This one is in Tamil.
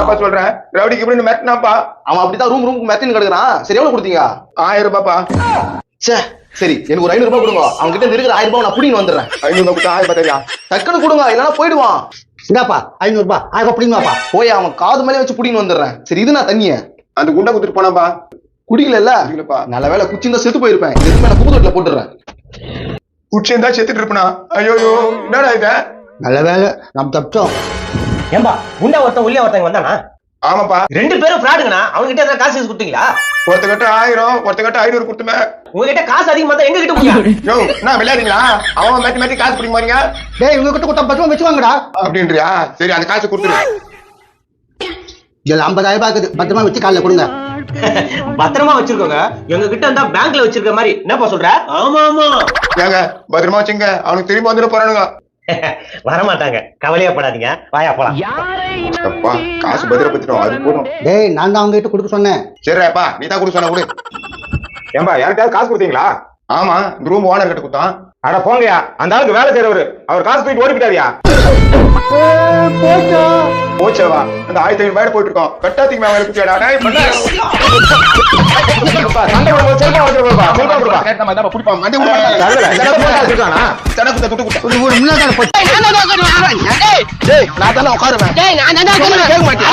என்னப்பா சொல்றேன்? ரவுடிக்கு இப்படி மிரட்டினாப்பா. அவன் அப்படிதான் ரூமுக்கு மெத்தின்னு கிடக்குறான். சரி எவ்வளவு கொடுத்தீங்க? 1000 ரூபாப்பா. சே சரி, எனக்கு ஒரு 500 ரூபாய் கொடுங்க. அவங்க கிட்ட இருக்கிற 1000 ரூபாய் நான் புடின்னு வந்துடுறேன். 500 கொடுத்தா 1000 ரூபாய் தெரியா? டக்குன்னு கொடுங்க, இல்லைன்னா போயிடுவான். இந்தாப்பா 500 ரூபாய். 1000 ரூபாய் புடிங்கப்பா. போய் அவன் காது மேலே வச்சு புடின்னு வந்துடுறேன். சரி இது நான் தண்ணிய அந்த குண்டை குடுத்துட்டு போனாப்பா. குடிக்கல இல்லப்பா. நல்ல வேலை குச்சி இருந்தா செத்து போயிருப்பேன். எதுவுமே நான் குப்பை தொட்டில போட்டுறேன். குச்சி இருந்தா செத்துட்டு இருப்பனா? ஐயோ என்னடா இது? நல்ல வேலை நம்ம தப்பிச்சோம். ஏம்பா குண்டா ஒருத்தன் உள்ளே ஒருத்தங்க வந்தானா? ஆமாப்பா. 2 பேரும் ஃப்ராடுங்கண்ணா. அவங்ககிட்ட எதாவது காசு கொடுத்தீங்களா? ஒருத்தகிட்ட 1000, ஒருத்தகிட்ட 500 கொடுத்துமே. உங்ககிட்ட காசு அதிகமா தான் எங்க கிட்ட கொடுங்க. யோ என்ன விளையாடுறீங்களா? அவன் மாத்தி காசு பிடிக்க மாறீங்க. டேய் இவங்க கிட்ட கொடுத்தா 10 ரூபாய் வச்சுவாங்கடா அப்படின்றியா? சரி அந்த காசு கொடுத்துரு. இதுல 50,000 ரூபாய் இருக்குது. 10 ரூபாய் வச்சு காலைல கொடுங்க. பத்திரமா வச்சிருக்கோங்க. எங்க கிட்ட இருந்தா பேங்க்ல வச்சிருக்க மாதிரி. என்னப்பா சொல்ற? ஆமா ஆமா. ஏங்க பத்திரமா வச்சுங்க. அவனுக்கு திரும்பி வந்துட போறானுங்க. வரமாட்டாங்க, கவலையா படாதீங்க. வாயா போலாம். அப்பா காசு பத்திரப்பத்திட்டோம், அது போதும். டேய் நான் தான் அவங்க கிட்ட கொடுக்க சொன்னேன். சரிப்பா, நீ தான் கொடுக்க சொன்ன கொடு. ஏன்பா யாருக்காவது காசு கொடுத்தீங்களா? ஆமா, இந்த ரூம் ஓனர் கிட்ட கொடுத்தான். அட போங்கயா, அந்த ஆளுக்கு வேலை செய்யறவரு. அவர் காசு போயிட்டு ஓடிக்கிட்டாரியா? போச்சவா, அந்த 1500 ரூபாய் போயிட்டு இருக்கோம். கட்டாத்திக்கு மேல குச்சியாடா. டேய் பண்ணா சண்டை போடும்போது செல்பா வச்சிருப்பா. செல்பா கொடுப்பா. நம்ம தான் புடிப்போம். மண்டி உள்ள இருக்கானா? தனக்கு துட்டு ஒரு முன்னாடி போய் டேய் நான் தான உட்காருவேன். டேய் நான் தான் கேட்க மாட்டேன்.